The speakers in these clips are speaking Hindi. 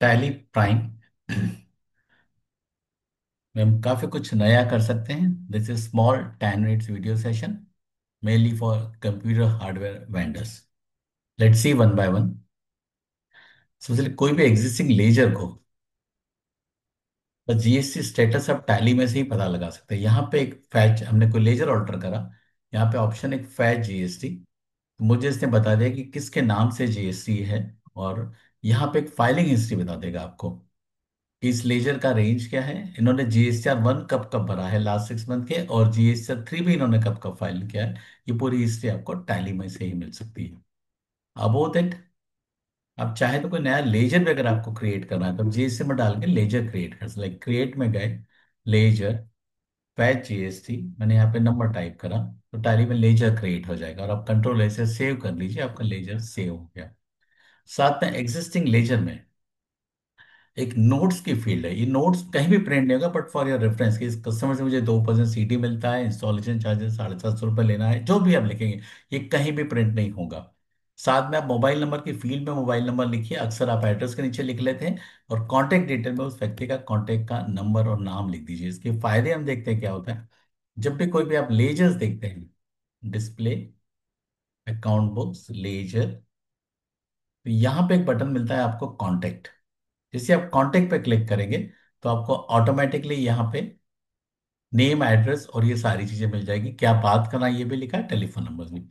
टैली प्राइम में हम काफी कुछ नया कर सकते हैं। This is small 10 minutes video session mainly for computer hardware vendors. Let's see one by one. सबसे पहले कोई भी एग्जिस्टिंग लेजर को बस जीएसटी स्टेटस आप टैली में से ही पता लगा सकते हैं। यहाँ पे एक फैच, हमने कोई लेजर ऑल्टर करा, यहाँ पे ऑप्शन एक फैच जीएसटी, मुझे इसने बता दिया कि किसके नाम से जीएसटी है। और यहाँ पे एक फाइलिंग हिस्ट्री बता देगा आपको कि इस लेजर का रेंज क्या है, इन्होंने जीएसटीआर 1 कब कब भरा है लास्ट 6 मंथ के, और जीएसटीआर 3 भी इन्होंने कब कब फाइल किया है। ये पूरी हिस्ट्री आपको टैली में से ही मिल सकती है। अबाउट इट, आप चाहे तो कोई नया लेजर भी अगर आपको क्रिएट करना है तो जीएसटी में डाल के लेजर क्रिएट कर सकते, लाइक क्रिएट में गए, लेजर, पैच जीएसटी, मैंने यहाँ पे नंबर टाइप करा तो टैली में लेजर क्रिएट हो जाएगा, और आप कंट्रोल ऐसे सेव कर लीजिए, आपका लेजर सेव हो गया। साथ में एग्जिस्टिंग लेजर में एक नोट्स की फील्ड है। ये नोट्स कहीं भी प्रिंट नहीं होगा, बट फॉर योर रेफरेंस कि इस कस्टमर से मुझे 2% सीटी मिलता है, इंस्टॉलेशन चार्जेस 750 रुपये लेना है, जो भी आप लिखेंगे ये कहीं भी प्रिंट नहीं होगा। साथ में आप मोबाइल नंबर की फील्ड में मोबाइल नंबर लिखिए, अक्सर आप एड्रेस के नीचे लिख लेते हैं, और कॉन्टैक्ट डिटेल में उस व्यक्ति का कॉन्टैक्ट का नंबर और नाम लिख दीजिए। इसके फायदे हम देखते हैं क्या होता है। जब भी कोई भी आप लेजर्स देखते हैं, डिस्प्ले, अकाउंट बुक्स, लेजर, तो यहाँ पे एक बटन मिलता है आपको कॉन्टैक्ट। जैसे आप कांटेक्ट पे क्लिक करेंगे तो आपको ऑटोमेटिकली यहाँ पे नेम, एड्रेस और ये सारी चीजें मिल जाएगी। क्या बात करना है ये भी लिखा है, टेलीफोन नंबर भी।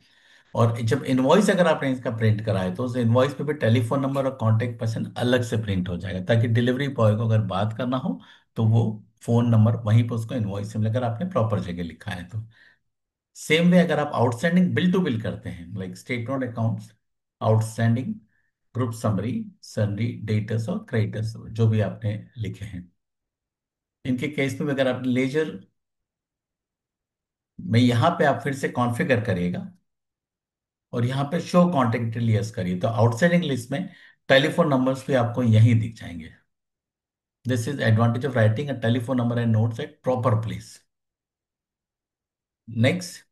और जब इनवॉइस अगर आपने इसका प्रिंट करा है तो उस इनवॉइस पे भी टेलीफोन नंबर और कांटेक्ट पर्सन अलग से प्रिंट हो जाएगा, ताकि डिलीवरी बॉय को अगर बात करना हो तो वो फोन नंबर वहीं पर उसको इनवॉइस से मिलेगा, अगर आपने प्रॉपर जगह लिखा है तो। सेम वे अगर आप आउटस्टैंडिंग बिल टू बिल करते हैं, like statement accounts, outstanding, group summary, सन्डी, debtors और क्रेडिटर्स, जो भी आपने लिखे हैं, इनके केस में भी अगर आप लेजर में यहाँ पे आप फिर से कॉन्फ़िगर करिएगा और यहाँ पे शो कॉन्टेक्ट डिटेल करिए, तो आउटस्टैंडिंग लिस्ट में टेलीफोन नंबर्स भी आपको यहीं दिख जाएंगे। This is advantage of writing a telephone number and notes at proper place. Next,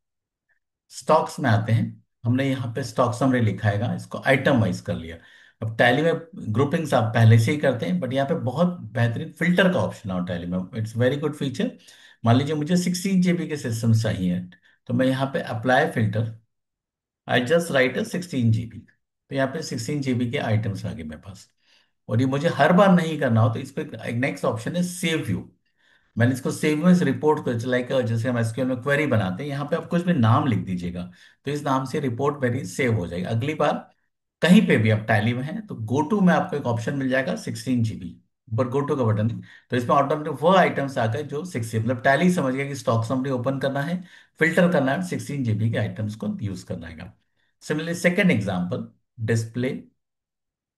stocks में आते हैं। हमने यहाँ पे स्टॉक समरी लिखाएगा, इसको आइटम वाइज कर लिया। अब टैली में ग्रुपिंग्स आप पहले से ही करते हैं, बट यहाँ पे बहुत बेहतरीन फिल्टर का ऑप्शन है टैली में, इट्स वेरी गुड फीचर। मान लीजिए मुझे 16 GB के सिस्टम चाहिए, तो मैं यहाँ पे apply filter, I just right 16 GB, तो यहाँ पे 16 GB के आइटम्स आ गए मेरे पास। और ये मुझे हर बार नहीं करना हो तो इस पर एक नेक्स्ट ऑप्शन है सेव व्यू। मैंने इसको सेव में इस रिपोर्ट को, लाइक जैसे हम एसक्यूएल में क्वेरी बनाते हैं, यहाँ पे आप कुछ भी नाम लिख दीजिएगा, तो इस नाम से रिपोर्ट मेरी सेव हो जाएगी। अगली बार कहीं पे भी आप टैली में हैं तो गो टू में आपको एक ऑप्शन मिल जाएगा 16 GB, ऊपर गो टू का बटन है, तो इसमें ऑटोमेटिक वो आइटम्स आ गए जो 60, मतलब टैली समझ गया कि स्टॉक समरी ओपन करना है, फिल्टर करना है, 16 GB के आइटम्स को यूज करना है। Similarly second example, display,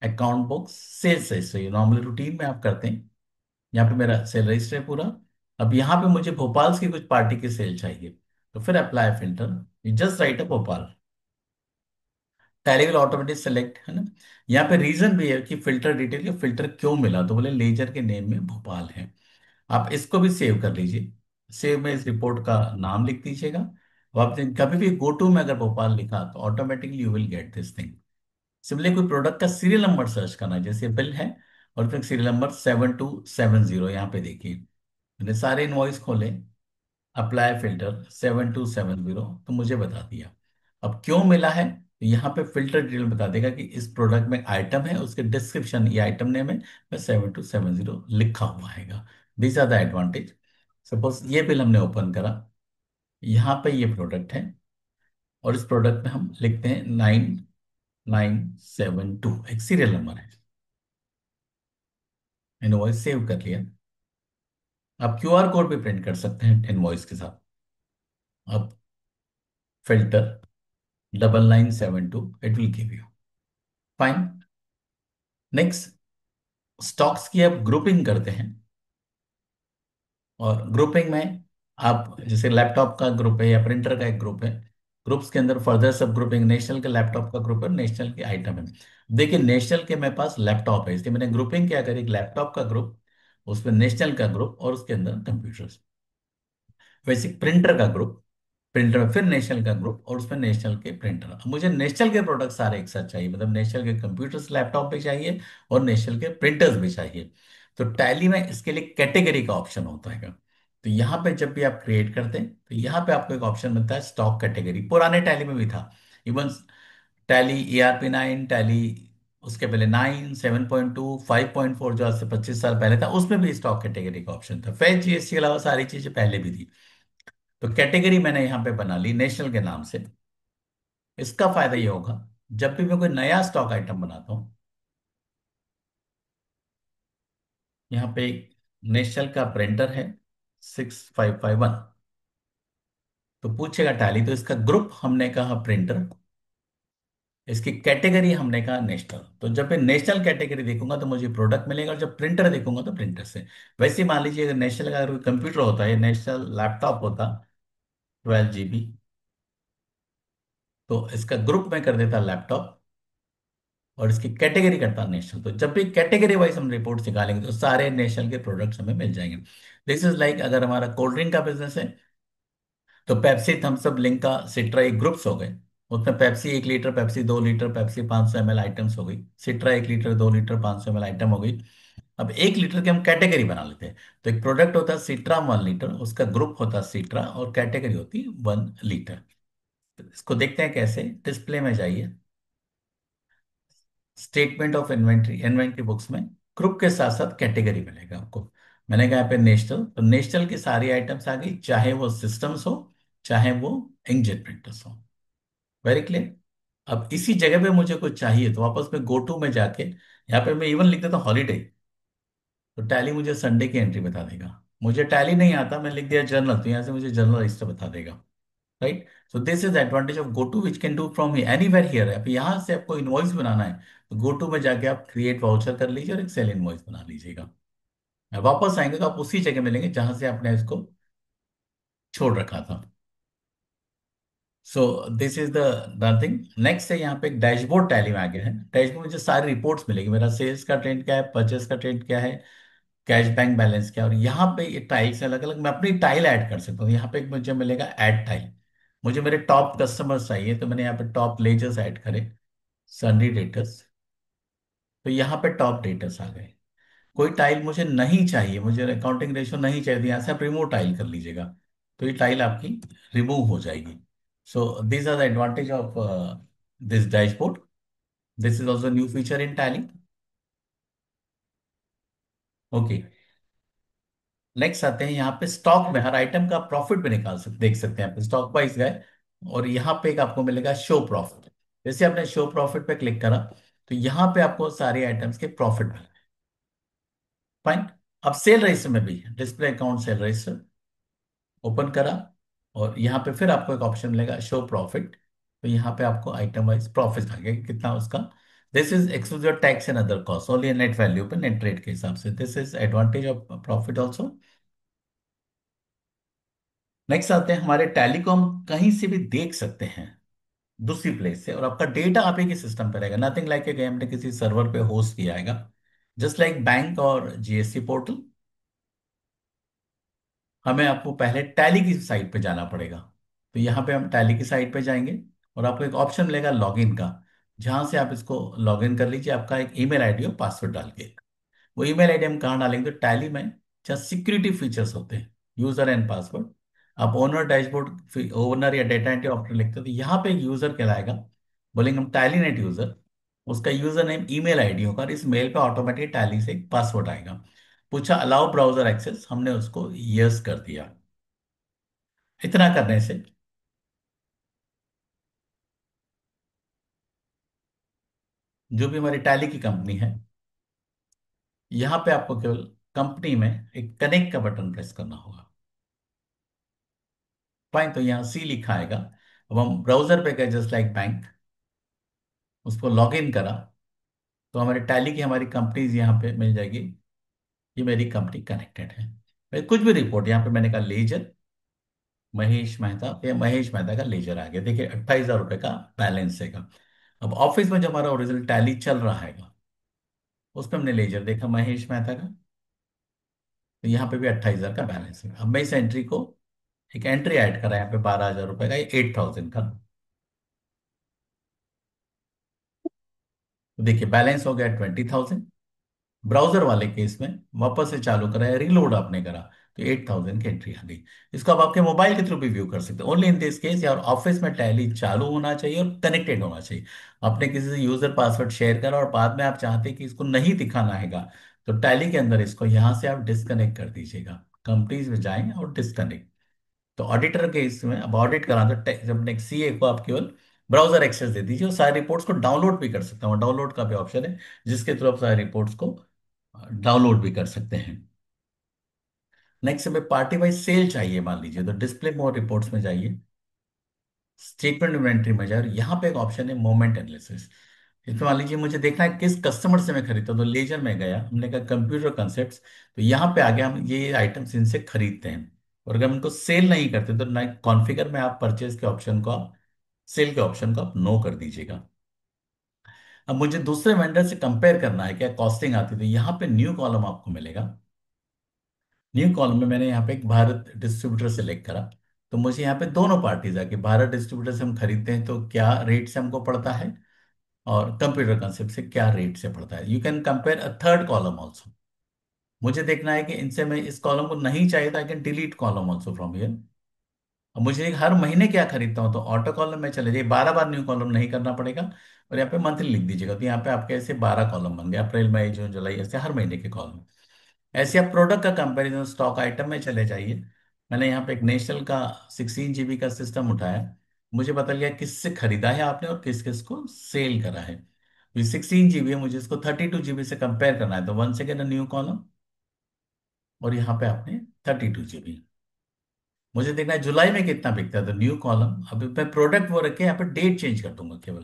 account books, sales history, normally routine में आप करते हैं। यहाँ पे मेरा सेल रजिस्टर है पूरा। अब यहाँ पे मुझे भोपाल की कुछ पार्टी की सेल चाहिए, तो फिर apply filter, just right a Bhopal, tally will automatic select, है ना। यहाँ पे रीजन भी है कि फिल्टर डिटेल, या फिल्टर क्यों मिला, तो बोले लेजर के नेम में भोपाल है। आप इसको भी सेव कर लीजिए, सेव में इस रिपोर्ट का नाम लिख दीजिएगा। अब आपने कभी भी गो टू में अगर भोपाल लिखा तो automatically you will get this thing. Similarly कोई प्रोडक्ट का सीरियल नंबर सर्च करना है, जैसे बिल है और फिर सीरियल नंबर 7270, यहाँ पे देखिए मैंने सारे इनवॉइस खोले, अप्लाई फिल्टर 7270, तो मुझे बता दिया। अब क्यों मिला है, तो यहाँ पे फिल्टर डिटेल बता देगा कि इस प्रोडक्ट में आइटम है, उसके डिस्क्रिप्शन या आइटम नेम है, 7270 लिखा हुआ है। These are the advantage. Suppose ये बिल हमने ओपन करा, यहाँ पे ये प्रोडक्ट है, और इस प्रोडक्ट में हम लिखते हैं 9972, एक सीरियल नंबर है, इनवॉइस सेव कर लिया। आप क्यूआर कोड भी प्रिंट कर सकते हैं इनवॉइस के साथ। अब filter 9972, it will give you fine. Next, stocks की आप ग्रुपिंग करते हैं, और ग्रुपिंग में आप जैसे लैपटॉप का ग्रुप है या प्रिंटर का एक ग्रुप है, ग्रुप्स के अंदर फर्दर सब ग्रुपिंग, नेशनल के लैपटॉप का ग्रुप है, नेशनल के आइटम है। देखिए नेशनल के मेरे पास लैपटॉप है, इसलिए मैंने ग्रुपिंग क्या करी, एक लैपटॉप का ग्रुप, उसमें नेशनल का ग्रुप और उसके अंदर कंप्यूटर्स। वैसे प्रिंटर का ग्रुप, प्रिंटर, फिर नेशनल का ग्रुप और उसमें नेशनल के प्रिंटर। अब मुझे नेशनल के प्रोडक्ट सारे एक साथ चाहिए, मतलब नेशनल के कंप्यूटर्स लैपटॉप भी चाहिए और नेशनल के प्रिंटर्स भी चाहिए। तो टैली में इसके लिए कैटेगरी का ऑप्शन होता है। तो यहाँ पे जब भी आप क्रिएट करते हैं तो यहाँ पे आपको एक ऑप्शन मिलता है स्टॉक कैटेगरी, पुराने टैली में भी था। इवन टैली ERP 9, टैली उसके पहले 9, 7.2, 5.4 जो आज से 25 साल पहले था, उसमें भी स्टॉक कैटेगरी का ऑप्शन था। फैच GST के अलावा सारी चीजें पहले भी थी। तो कैटेगरी मैंने यहाँ पे बना ली नेशनल के नाम से। इसका फायदा ये होगा, जब भी मैं कोई नया स्टॉक आइटम बनाता हूँ, यहाँ पे नेशनल का प्रिंटर है 6551, तो पूछेगा टैली, तो इसका ग्रुप हमने कहा प्रिंटर, इसकी कैटेगरी हमने कहा नेशनल। तो जब मैं नेशनल कैटेगरी देखूंगा तो मुझे प्रोडक्ट मिलेगा, और जब प्रिंटर देखूंगा तो प्रिंटर से। वैसे ही मान लीजिए अगर नेशनल का अगर कंप्यूटर होता है, नेशनल लैपटॉप होता 12 GB, तो इसका ग्रुप में कर देता लैपटॉप और इसकी कैटेगरी करता नेशनल। तो जब भी कैटेगरी वाइज हम रिपोर्ट निकालेंगे तो सारे नेशनल के प्रोडक्ट्स हमें मिल जाएंगे। दिस इज लाइक अगर हमारा कोल्ड ड्रिंक का बिजनेस है तो पेप्सी, थम्स अप, लिंका, सिट्रा एक ग्रुप्स हो गए। उसमें Pepsi 1 litre, Pepsi 2 litre, Pepsi 500 ml items हो गई, सिट्रा 1 लीटर, 2 लीटर, 500 ml आइटम हो गई। अब 1 लीटर की हम कैटेगरी बना लेते हैं। तो एक प्रोडक्ट होता है सिट्रा 1 लीटर, उसका ग्रुप होता है सिट्रा और कैटेगरी होती 1 लीटर। इसको देखते हैं कैसे। डिस्प्ले में जाइए, statement of inventory, inventory books में ग्रुप के साथ साथ कैटेगरी मिलेगा आपको। मैंने कहा यहाँ पे नेशनल, तो नेशनल की सारी आइटम्स आ गई, चाहे वो सिस्टम्स हो चाहे वो इंकजेट प्रिंटर्स हो। Very clear. अब इसी जगह पे मुझे कुछ चाहिए तो वापस में गो टू में जाके यहाँ पे मैं इवन लिख देता हूँ हॉलीडे, तो टैली मुझे संडे की एंट्री बता देगा। मुझे टैली नहीं आता, मैं लिख दिया जर्नल, तो यहाँ से मुझे जर्नल रजिस्टर बता देगा। Right. So this is advantage of go to which can do from anywhere here. अब यहाँ से आपको इनवॉइस बनाना है तो गो टू में जाके आप क्रिएट वाउचर कर लीजिए और एक सेल इनवॉइस बना लीजिएगा। अब वापस आएंगे तो आप उसी जगह मिलेंगे जहां से आपने इसको छोड़ रखा था। सो this is the nothing. Next है यहाँ पे एक डैशबोर्ड टैली में आ गया है। डैशबोर्ड में मुझे सारी रिपोर्ट्स मिलेगी, मेरा सेल्स का ट्रेंड क्या है, परचेस का ट्रेंड क्या है, कैश बैंक बैलेंस क्या है। और यहाँ पे ये टाइल्स अलग अलग, मैं अपनी टाइल ऐड कर सकता हूँ। यहाँ पे एक मुझे मिलेगा ऐड टाइल। मुझे मेरे टॉप कस्टमर्स चाहिए तो मैंने यहाँ पे टॉप लेजर्स ऐड करे, सन्डी डेटर्स। तो यहाँ पे टॉप डेटर्स आ गए। कोई टाइल मुझे नहीं चाहिए, मुझे अकाउंटिंग रेशो नहीं चाहिए, तो यहाँ से आप रिमूव टाइल कर लीजिएगा, तो ये टाइल आपकी रिमूव हो जाएगी। So this are the advantage of this dashboard. This is also new feature in Tally. Okay, next आते हैं यहाँ पे स्टॉक में हर आइटम का प्रॉफिट भी निकाल सकते, देख सकते हैं आप स्टॉक वाइज गए और यहाँ पे एक आपको मिलेगा शो प्रॉफिट। जैसे आपने शो प्रॉफिट पे क्लिक करा तो यहाँ पे आपको सारे आइटम्स के प्रॉफिट मिल। फाइन। अब सेल रजिस्टर में भी display account cell register open करा और यहाँ पे फिर आपको एक ऑप्शन मिलेगा शो प्रॉफिट। तो यहाँ पे आपको आइटम वाइज प्रॉफिट आ गया कि कितना उसका। This is exclusive tax and other cost, only net value पे, नेट रेट के हिसाब से। This is advantage of profit also. Next आते हैं हमारे टैली को हम कहीं से भी देख सकते हैं दूसरी प्लेस से, और आपका डेटा आप ही के सिस्टम पे रहेगा। नथिंग लाइक कि हमने किसी सर्वर पे होस्ट किया आएगा। जस्ट लाइक बैंक और GST पोर्टल, हमें आपको पहले टैली की साइट पे जाना पड़ेगा। तो यहाँ पे हम टैली की साइट पे जाएंगे और आपको एक ऑप्शन मिलेगा लॉगिन का, जहां से आप इसको लॉगिन कर लीजिए, आपका एक ईमेल आईडी और पासवर्ड डाल के। वो ईमेल आईडी हम कहाँ डालेंगे, तो टैली में जहाँ सिक्योरिटी फीचर्स होते हैं, यूजर एंड पासवर्ड। आप ओनर डैशबोर्ड, ओनर या डेटा एंट्री ऑप्शन लिखते हो तो यहाँ पे एक यूजर कहलाएगा, बोलेंगे हम टैली नेट यूजर। उसका यूजर नेम ईमेल आईडी होगा और इस मेल पे ऑटोमेटिक टैली से एक पासवर्ड आएगा। पूछा अलाउ ब्राउजर एक्सेस, हमने उसको यस कर दिया। इतना करने से जो भी हमारी टैली की कंपनी है, यहाँ पे आपको केवल कंपनी में एक कनेक्ट का बटन प्रेस करना होगा। फाइन, तो यहाँ सी लिखा आएगा। अब हम ब्राउजर पे गए जस्ट लाइक बैंक, उसको लॉग इन करा तो हमारे टैली की हमारी कंपनीज यहाँ पे मिल जाएगी। ये मेरी कंपनी कनेक्टेड है। मैं कुछ भी रिपोर्ट यहाँ पे मैंने कहा लेजर महेश मेहता, ये महेश मेहता का लेजर आ गया, देखिए 28,000 रुपये का बैलेंस है का। अब ऑफिस में जो हमारा ओरिजिनल टैली चल रहा है उसमें हमने लेजर देखा महेश मेहता का, तो यहाँ पे भी 28,000 का बैलेंस है। अब मैं इस एंट्री को एक एंट्री ऐड करा है यहाँ पे 12,000 रुपए का, 8,000 का। तो देखिए बैलेंस हो गया 20,000। ब्राउजर वाले केस में वापस से चालू करा है, रिलोड आपने करा, तो 8,000 की एंट्री आ गई। इसको आप आपके मोबाइल के थ्रू भी व्यू कर सकते हैं। ओनली इन दिस केस यार ऑफिस में टैली चालू होना चाहिए और कनेक्टेड होना चाहिए। आपने किसी से यूजर पासवर्ड शेयर करा और बाद में आप चाहते हैं कि इसको नहीं दिखाना हैगा, तो टैली के अंदर इसको यहां से आप डिस्कनेक्ट कर दीजिएगा। कंपनीज में जाएं और डिस्कनेक्ट। तो ऑडिटर के इसमें अब ऑडिट करा तो जब नेक्स्ट सीए को आप केवल ब्राउजर एक्सेस दे दीजिए और सारी रिपोर्ट्स को डाउनलोड भी कर सकते हैं। डाउनलोड का भी ऑप्शन है जिसके थ्रू आप सारी रिपोर्ट्स को डाउनलोड भी कर सकते हैं। नेक्स्ट हमें पार्टी वाइज सेल चाहिए मान लीजिए, तो डिस्प्ले मोर रिपोर्ट्स में जाइए, स्टेटमेंट इन्वेंट्री में जाए, यहाँ पे एक ऑप्शन है मोमेंट एनालिसिस। इसमें मान लीजिए मुझे देखना है किस कस्टमर से मैं खरीदता हूँ, तो लेजर में गया, हमने कहा कंप्यूटर कंसेप्ट्स, तो यहाँ पे आ गया हम ये आइटम्स इनसे खरीदते हैं। और अगर हम इनको सेल नहीं करते तो ना कॉन्फ़िगर में आप परचेज के ऑप्शन को आप सेल के ऑप्शन को आप नो कर दीजिएगा। अब मुझे दूसरे वेंडर से कंपेयर करना है क्या कॉस्टिंग आती है, तो यहाँ पे न्यू कॉलम आपको मिलेगा। न्यू कॉलम में मैंने यहाँ पे एक भारत डिस्ट्रीब्यूटर सेलेक्ट करा। तो मुझे यहाँ पे दोनों पार्टीज आके भारत डिस्ट्रीब्यूटर से हम खरीदते हैं तो क्या रेट से हमको पड़ता है, और कंप्यूटर कंसेप्ट से क्या रेट से पड़ता है। You can compare a third column also. मुझे देखना है कि इनसे मैं इस कॉलम को नहीं चाहिए था, I can delete column also from here. अब मुझे हर महीने क्या खरीदता हूँ, तो ऑटो कॉलम में चले जाइए, 12 बार न्यू कॉलम नहीं करना पड़ेगा। और यहाँ पे मंथली लिख दीजिएगा, तो यहाँ पे आपके ऐसे 12 कॉलम बन गए, अप्रैल मई जून जुलाई, ऐसे हर महीने के कॉलम। ऐसे आप प्रोडक्ट का कंपैरिजन स्टॉक आइटम में चले जाइए। मैंने यहाँ पे एक नेशनल का 16 GB का सिस्टम उठाया, मुझे बता लिया किससे खरीदा है आपने और किस किस को सेल करा है। ये 16 GB है, मुझे इसको 32 GB से कंपेयर करना है, तो वन सेकेंड न्यू कॉलम, और यहाँ पे आपने 32 GB। मुझे देखना है जुलाई में कितना बिकता है, तो न्यू कॉलम, अभी मैं प्रोडक्ट वो रखे यहाँ पे डेट चेंज कर दूंगा केवल,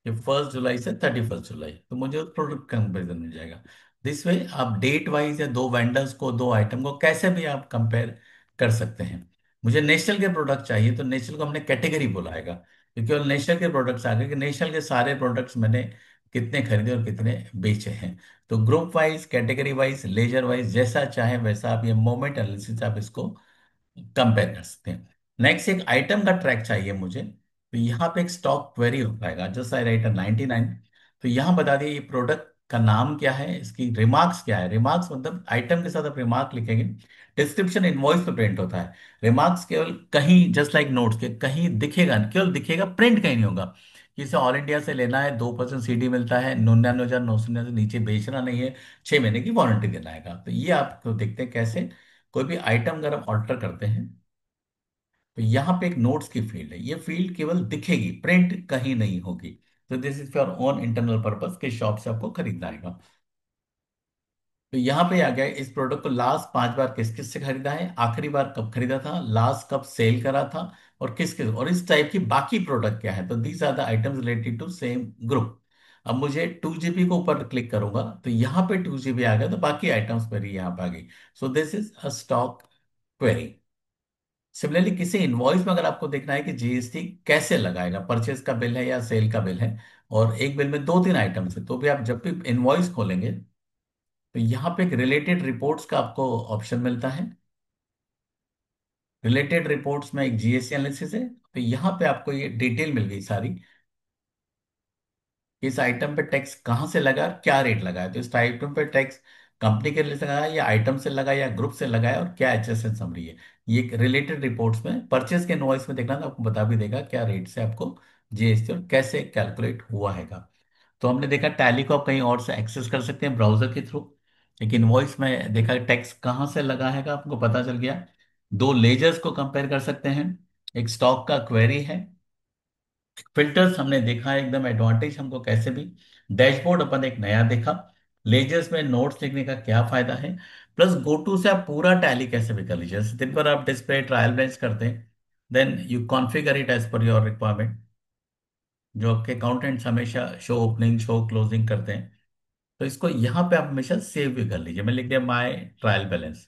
कि 1 जुलाई से 31 जुलाई, तो मुझे प्रोडक्ट कंपेरिजन मिल जाएगा। दिस वे आप डेट वाइज या दो वेंडर्स को दो आइटम को कैसे भी आप कंपेयर कर सकते हैं। मुझे नेशनल के प्रोडक्ट चाहिए, तो नेशनल को हमने कैटेगरी बुलाएगा, क्योंकि केवल नेशनल के प्रोडक्ट्स आ गए कि नेशनल के सारे प्रोडक्ट्स मैंने कितने खरीदे और कितने बेचे हैं। तो group wise, category wise, ledger wise, जैसा चाहे वैसा आप ये मोमेंट एनालिसिस आप इसको कंपेयर कर सकते हैं। नेक्स्ट एक आइटम का ट्रैक चाहिए मुझे, तो यहाँ पे एक स्टॉक क्वेरी हो पाएगा, जस्ट आई राइट 99। तो यहाँ बता दिए ये प्रोडक्ट का नाम क्या है, इसकी रिमार्क्स क्या है। रिमार्क्स मतलब आइटम के साथ आप रिमार्क लिखेंगे। डिस्क्रिप्शन इनवॉइस पे प्रिंट होता है। रिमार्क्स केवल कहीं जस्ट लाइक नोट्स के कहीं दिखेगा, केवल दिखेगा, प्रिंट कहीं नहीं होगा। इसे ऑल इंडिया से लेना है, 2% सीडी मिलता है, 99,999 से नीचे बेचना नहीं है, 6 महीने की वारंटी देना है। तो ये आपको देखते हैं कैसे कोई भी आइटम अगर आप ऑल्टर करते हैं, तो यहाँ पे एक नोट्स की फील्ड है, ये फील्ड केवल दिखेगी, प्रिंट कहीं नहीं होगी। तो this is for own internal purpose के शॉप से आपको खरीदना है। तो यहाँ पे आ गया इस प्रोडक्ट को लास्ट 5 बार किस किस से खरीदा है, आखिरी बार कब खरीदा था, लास्ट कब सेल करा था, और किस किस, और इस टाइप की बाकी प्रोडक्ट क्या है। तो these are the items related to same group. अब मुझे 2 GB को ऊपर क्लिक करूंगा तो यहाँ पे 2 GB आ गया, तो बाकी आइटम्स मेरी यहाँ पे आ गई। सो this is a stock query. Similarly किसी इनवॉइस में अगर आपको देखना है कि जीएसटी कैसे लगाएगा, परचेज का बिल है या सेल का बिल है, और एक बिल में दो तीन आइटम्स है, तो भी आप जब भी इनवॉइस खोलेंगे तो यहाँ पे एक रिलेटेड रिपोर्ट्स का आपको ऑप्शन मिलता है। रिलेटेड रिपोर्ट्स में एक जीएसटी एनालिसिस है, तो यहाँ पे आपको ये डिटेल मिल गई सारी, इस आइटम पे टैक्स कहाँ से लगा, क्या रेट लगा है। तो इस आइटम पे टैक्स कंपनी के लिए लगा है या आइटम से लगा या ग्रुप से लगा है, और क्या एचएसएन समरी है। ये रिलेटेड रिपोर्ट्स में परचेज के इनवॉइस में देखना तो आपको बता भी देगा क्या रेट से आपको जीएसटी और कैसे कैलकुलेट हुआ हैगा। तो हमने देखा टैली को आप कहीं और से एक्सेस कर सकते हैं ब्राउजर के थ्रू। एक इनवॉइस में देखा टैक्स कहाँ से लगा हैगा आपको पता चल गया। दो लेजर्स को कंपेयर कर सकते हैं, एक स्टॉक का क्वेरी है, फिल्टर्स हमने देखा है एकदम एडवांटेज हमको कैसे भी। डैशबोर्ड अपन एक नया देखा। लेजर्स में नोट्स लिखने का क्या फायदा है, प्लस गो टू से आप पूरा टैली कैसे भी कर लीजिए। जैसे दिन भर आप डिस्प्ले ट्रायल बेंच करते हैं, then you configure it as per your requirement. जो आपके अकाउंटेंट्स हमेशा शो ओपनिंग शो क्लोजिंग करते हैं, तो इसको यहाँ पे आप हमेशा सेव भी कर लीजिए। मैं लिख दिया माई ट्रायल बैलेंस,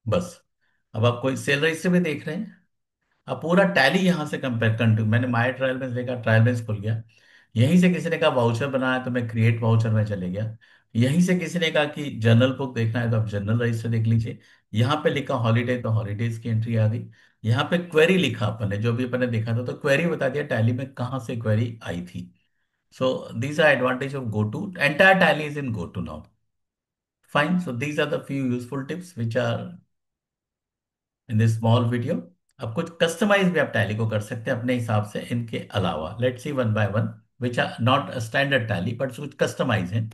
बस। अब आप कोई सेल रजिस्टर भी देख रहे हैं, अब पूरा टैली यहां से कंपेयर कर, मैंने माय ट्रायल बैलेंस देखा, ट्रायल बैलेंस खुल गया। यहीं से किसी ने कहा वाउचर बनाया, तो मैं क्रिएट वाउचर में चले गया। यहीं से किसी ने कहा कि जर्नल बुक देखना है तो आप जर्नल रजिस्टर देख लीजिए। यहाँ पे लिखा हॉलीडे तो हॉलीडेज की एंट्री आ गई। यहाँ पे क्वेरी लिखा अपन ने, जो भी अपन ने देखा था तो क्वेरी बता दिया टैली में कहाँ से क्वेरी आई थी। So these are advantage of go to, entire Tally is in go to now. Fine, so these are the few useful tips which are in this small video. अब कुछ कस्टमाइज भी आप टैली को कर सकते हैं अपने हिसाब से इनके अलावा। Let's see one by one which are not standard Tally but कुछ कस्टमाइज हैं।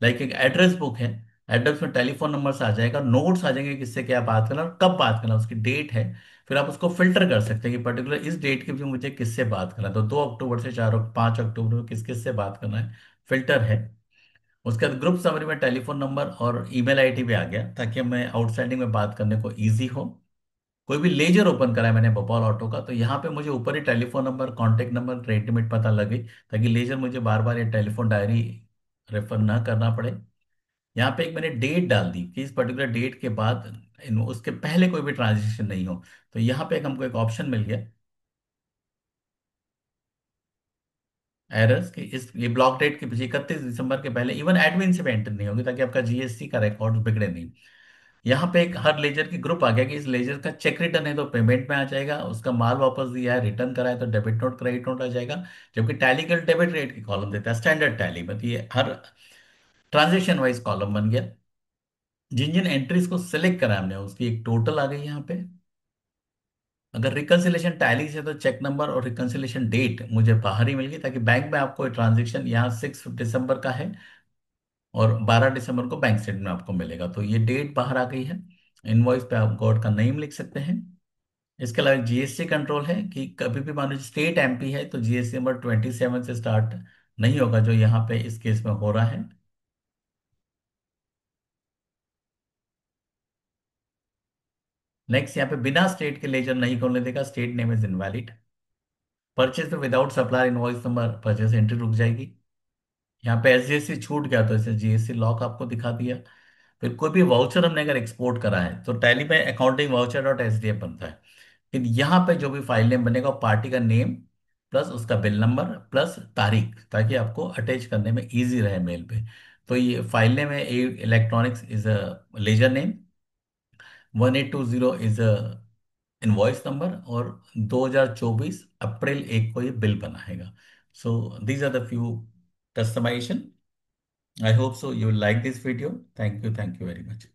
लाइक एक एड्रेस बुक है, एड्रेस में टेलीफोन नंबर से आ जाएगा, नोट्स आ जाएंगे किससे क्या बात करना और कब बात करना, उसकी डेट है। फिर आप उसको फिल्टर कर सकते हैं कि पर्टिकुलर इस डेट के भी मुझे किससे बात करना है, तो 2 अक्टूबर से 5 अक्टूबर में किस किस से बात करना है, फिल्टर है। उसके बाद ग्रुप समरी में टेलीफोन नंबर और ईमेल आईडी भी आ गया ताकि हमें आउटस्टैंडिंग में बात करने को ईजी हो। कोई भी लेजर ओपन करा है मैंने भोपाल ऑटो का, तो यहाँ पे मुझे ऊपर ही telephone number, contact number, credit limit पता लगे, ताकि लेजर मुझे बार बार ये टेलीफोन डायरी रेफर ना करना पड़े। यहाँ पे एक मैंने डेट डाल दी कि इस पर्टिकुलर डेट के बाद उसके पहले कोई भी ट्रांजेक्शन नहीं हो। तो यहाँ पे हमको एक ऑप्शन मिल गया एरर्स कि इस ये ब्लॉक डेट के पीछे 31 दिसंबर के पहले इवन एडमिन से भी एंटर नहीं होगी, ताकि आपका जीएसटी का रिकॉर्ड बिगड़े नहीं। यहाँ पे एक हर लेजर की ग्रुप आ गया कि इस लेजर का चेक रिटर्न है तो पेमेंट में आ जाएगा, उसका माल वापस दिया है, रिटर्न करा है तो डेबिट नोट क्रेडिट नोट आ जाएगा। जबकि टैली का डेबिट रेट की कॉलम देता है स्टैंडर्ड टैली में, तो ये हर ट्रांजेक्शन वाइज कॉलम बन गया। जिन जिन एंट्रीज को सिलेक्ट करा हमने उसकी एक टोटल आ गई यहाँ पे। अगर रिकंसिलेशन टैली से तो चेक नंबर और रिकंसिलेशन डेट मुझे बाहर ही मिल गई, ताकि बैंक में आपको ट्रांजेक्शन यहाँ 6 दिसंबर का है और 12 दिसंबर को बैंक स्टेटमेंट आपको मिलेगा, तो ये डेट बाहर आ गई है। इनवॉइस पे आप गॉड का नेम लिख सकते हैं। इसके अलावा जीएसटी कंट्रोल है कि कभी भी मान लीजिए स्टेट एमपी है तो जीएसटी नंबर 27 से स्टार्ट नहीं होगा, जो यहाँ पे इस केस में हो रहा है। नेक्स्ट यहाँ पे बिना स्टेट के लेजर नहीं खोलने देगा, state name is invalid. Purchase पे without supplier invoice number purchase entry रुक जाएगी। यहाँ पे एसजीएसटी छूट गया तो इसे जीएसटी लॉक आपको दिखा दिया। फिर कोई भी वाउचर हमने अगर एक्सपोर्ट करा है तो टैली में अकाउंटिंग वाउचर डॉट एसडीएफ बनता है। फिर यहाँ पे जो भी फाइल नेम बनेगा पार्टी का नेम प्लस उसका बिल नंबर प्लस तारीख, ताकि आपको अटैच करने में इजी रहे मेल पे। तो ये फाइल नेम है, A electronics is a ledger name, 1820 is a invoice number, और 2024 अप्रैल 1 को ये बिल बनाएगा। So these are the few customization. I hope so you will like this video. Thank you. Thank you very much.